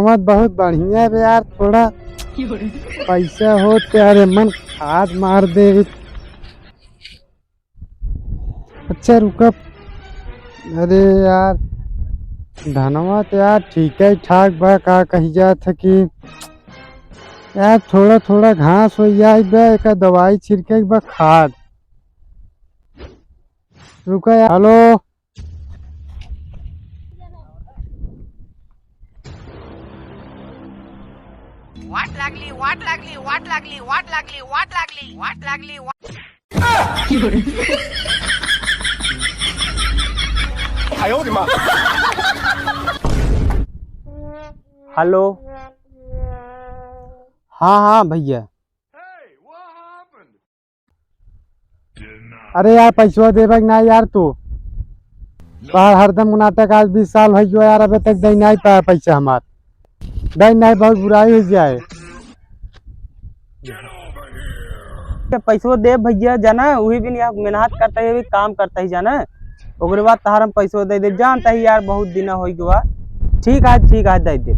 धनवा बहुत बढ़िया है यार, थोड़ा पैसा हो तो यार मन खाद मार दे। अच्छा रुका, अरे यार धनवा तो यार ठीक है ठाक बा, का कही जात है कि यार थोड़ा थोड़ा घास हो जाए बा, एक दवाई छिड़के बा खाद। रुका यार, हेलो What लागली हेलो। हाँ हाँ भैया। अरे यार पैसा देवे ना यार, तू बाहर हरदम नाटक, आज 20 साल हो गयो यार, अबे तक दे नहीं पाया पैसा हमार, दे नहीं, बहुत बुराई हो जाए। पैसो दे भैया जाना, वही भी नहीं मेहनत करता है, भी काम करता ही जाना, ओकरे बाद तहार हम पैसो दे दे, जानता ही यार बहुत दिन हो गया। ठीक है दे दे,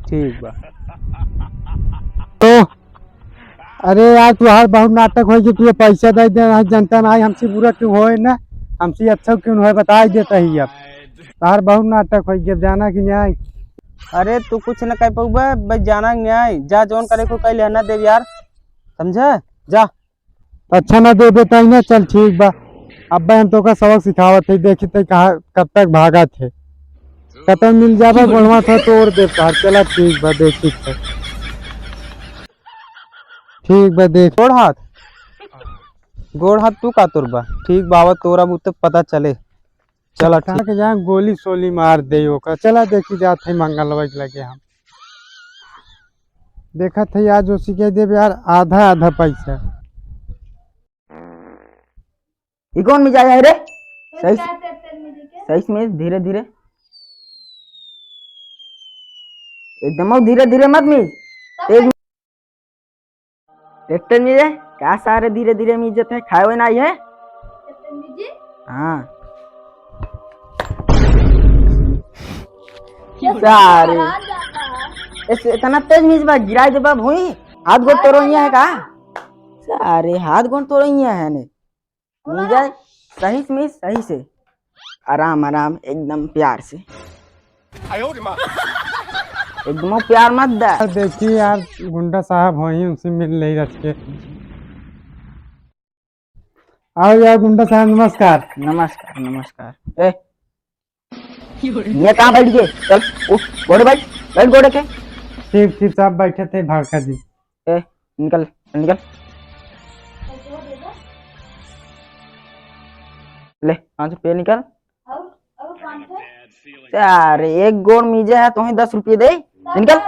ठीक बा। तो अरे यार तू हर बहुत नाटक हो कि तू पैसा दे दे, जनता ना हमसे बुरा क्यों हो ना, हमसे अच्छा क्यों हो बता देता ही। अब तार बहुत नाटक हो गया, जाना कि नहीं? अरे तू कुछ न कह पाऊबा, बस जाना नहीं, जा जोन करे को कह लेना देव यार, समझे जा। अच्छा ना दे देता ही ना, चल ठीक बा। अब हम तो का सबक सिखावत है, देखी थे कहा कब तक भागा थे, कत मिल जाबा गोलवा था तो और देता। चला ठीक बा, देखी थे ठीक बा देख। गोड़ हाथ तू का तोर बा, ठीक बाबा तोरा मुझे पता चले। चला ठीक के जहाँ गोली सोली मार दे ओका, चला देखी जात है मंगलवा लगे। हम देखा थे आज उसी के देव यार आधा आधा पैसा। ये कौन मिजाज है रे? सही में धीरे धीरे, एकदम धीरे धीरे मत मिल, तेज ट्रैक्टर में जाए क्या सारे धीरे धीरे में इज्जत है, खाए हुए ना है। हाँ सारे इतना तेज मिजबा गिराई देबा भूई, हाथ गोड़ तोड़ो है का सारे, हाथ गोड़ तोड़ो है ने मिल जाए सही से आराम आराम एकदम प्यार से, एकदम प्यार मत दे। देखिए यार गुंडा साहब हो ही, उनसे मिल नहीं रच के। आओ यार गुंडा साहब, नमस्कार। नमस्कार नमस्कार। ये कहाँ बैठ गए? चल उठ, घोड़े बैठ घोड़े के। ठीक ठीक साहब बैठे थे भाड़का जी। निकल निकल, ले 5 रुपये निकल। यार एक गोड़ मीजे है तो ही 10 रुपये दे, निकल।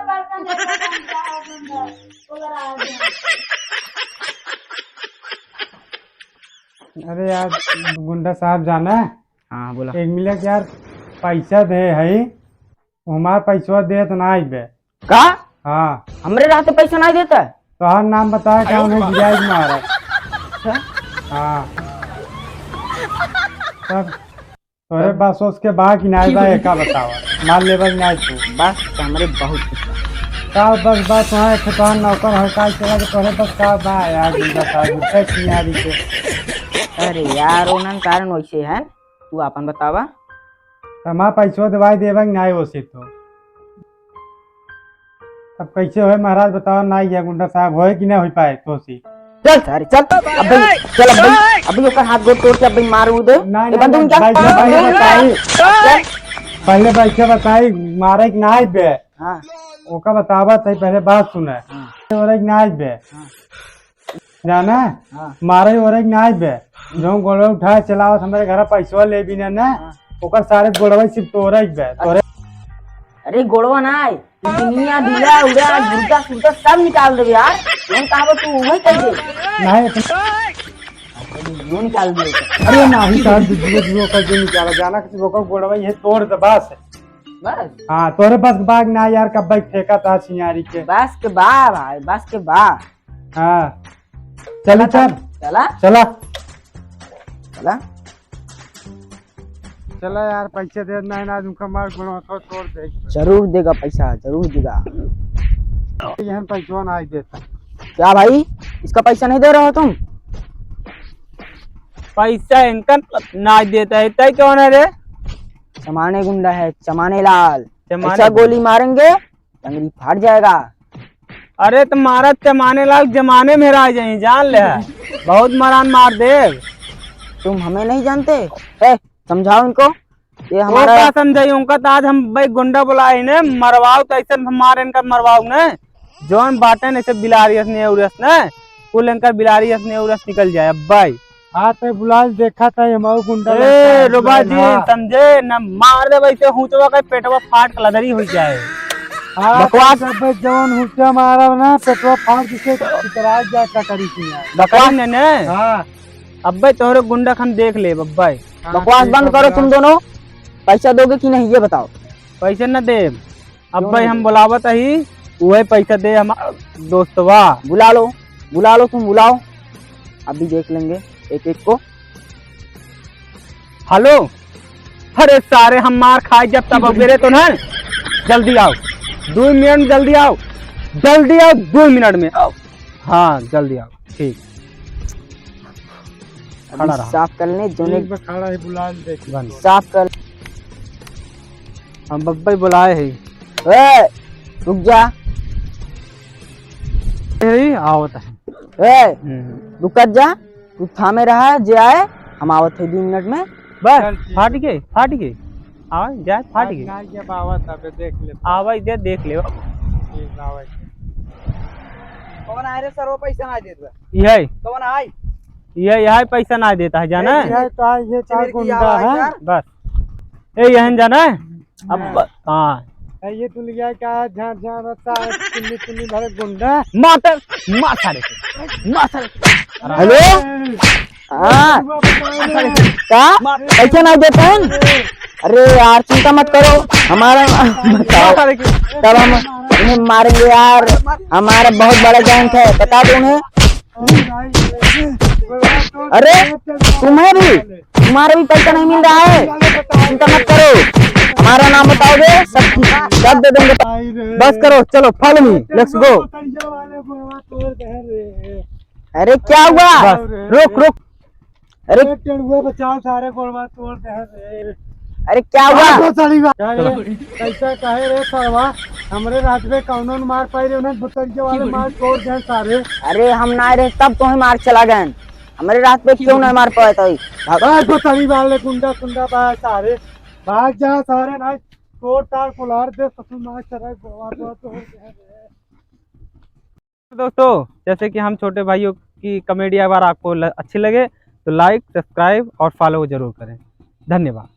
अरे यार गुंडा साहब जाना है। हाँ बोला। एक मिले यार पैसा दे है, हमारा पैसा दे तो ना बे का? हाँ हमरे रात पैसा नहीं देता। तो हर नाम बताया क्या उन्हें गिराज मारा। हाँ तब तोरे बस उसके बाद कि नहीं बा, एका बतावा मार लेबा नहीं तू बस हमरे बहुत का बस बात वहाँ ठेकान नौकर है का चला के तोरे बस का बा यार गुंडा साहब उठे यारी के। अरे यार ओनन कारण वैसे है, तू अपन बतावा। हमारा पैसा दवाई देवा नहीं हो सी तो अब कैसे हो महाराज बताओ, ना या गुंडा साहब होए कि नहीं हो पाए तो सी। चल सारे चल अभी ओकर हाथ गोड़ तोड़ के अभी मारू दे। नहीं बंदूक पहले पैसे बताई मारे कि नहीं बे। हाँ ओका बतावा सही, पहले बात सुने और नहीं बे जाना मारे और नहीं बे, जो गोड़वा उठाए चलाओ हमारे घर पैसा ले भी ना, ओकर सारे गोड़वा सिर्फ तोरे बे तोरे। अरे गोड़वा ना दुनिया ढीला उड़ा झूठा सूटा सब निकाल देबे यार, तुम कहां तू वही कह दे नहीं वो निकाल दे। अरे नहीं साहब दूसरे का जो निकाला जाना किसी को गोड़वा ये तोड़ दे बस। हाँ तोरे बस बाग ना यार, कब भाई फेंका था सिंगारी के बस के बा भाई, बस के बा। हाँ चला चल चला चला चला चला यार पैसे दे नहीं ना तुमका मार गुणवा तो तोड़ दे जरूर देगा पैसा, जरूर देगा। यहाँ पैसा ना ही देता। क्या भाई, इसका पैसा नहीं दे रहे हो तुम? पैसा इनका ना देता है तय कौन है रे? चमाने गुंडा है, चमाने लाल। चमाने ऐसा गोली मारेंगे टंगरी फाट जाएगा। अरे तुम्हारा चमाने लाल जमाने में रह जाए जान ले, बहुत मरान मार दे। तुम हमें नहीं जानते? ए, समझाओ इनको। ये वो हमारा क्या समझाई उनका तो आज हम भाई गुंडा बुलाए ने मरवाओ तो ऐसा हमारे इनका मरवाओ ने जोन बाटे ने सब बिलारियस ने उरस ने कुल इनका बिलारियस ने उरस निकल जाए अब भाई। हाँ तो बुलाल देखा था ये माऊ गुंडा ए रुबा जी समझे न मार दे वैसे हुचवा का पेटवा फाट कलदरी हो जाए। बकवास जवन हुचा मारा ना पेटवा फाड़ के इतराज जाता करी थी यार। बकवास ने ने हाँ अब भाई तोहरे गुंडा हम देख ले अब भाई। बकवास बंद करो तुम दोनों। पैसा दोगे कि नहीं ये बताओ। पैसे न दे अब भाई हम बुलावत ही वही पैसा दे हमारा दोस्तवा। बुला लो तुम बुलाओ, अभी देख लेंगे एक एक को। हेलो अरे सारे हम मार खाए जब तब मेरे तो ना जल्दी आओ 2 मिनट में जल्दी आओ 2 मिनट में आओ। हाँ जल्दी आओ ठीक खड़ा अभी रहा। साफ कर लें जोने एक बार खड़ा है बुलाल देख बंद साफ कर। हम बब्बई बुलाए है ए, रुक जा। आवत है ए, रुकत जा, तू थामे रहा जे आए हम आवत है 2 मिनट में। बस फाट गए आवाज जाए फाट गए ना ये बाबा तबे देख ले आवाज दे देख ले ठीक आवाज कौन आए रे सर वो पैसा ना देता? यही कौन आए? यही पैसा ना देता है जाना है ये तो ये चार गुंडा है बस ए यहन जाना है अब हाँ ये तू लिया क्या जहाँ जहाँ रहता है चुन्नी चुन्नी भरे गुंडा। मातर मार हेलो हाँ क्या पैसा ना देते हैं? अरे यार चिंता मत करो, हमारा बताओ तब हम उन्हें मारेंगे यार। हमारा बहुत बड़ा गैंग है, बता दो उन्हें। अरे तुम्हें भी तुम्हारा भी पैसा नहीं मिल रहा है, चिंता मत करो। हमारा नाम बताओगे सब दे देंगे। बस करो चलो फॉलो मी लेट्स गो। अरे क्या हुआ? रुक। अरे बचाओ सारे गोलवा तोड़ दे। अरे क्या हुआ? कैसा कहे रे सरवा हमरे रात में कौन मार पाई रे उन्हें बुतरिया वाले मार तोड़ गए सारे। अरे हम ना रहे तब तो मार चला गए, हमारे रात में क्यों नहीं मार पाए था? बुतरी वाले गुंडा कुंडा बाहर सारे भाग जा सारे ना तोड़ ताड़ कुलार दे ससुर मार चला गोलवा तोड़ गए। दोस्तों जैसे कि हम छोटे भाइयों की कॉमेडी अगर आपको अच्छी लगे तो लाइक सब्सक्राइब और फॉलो जरूर करें। धन्यवाद।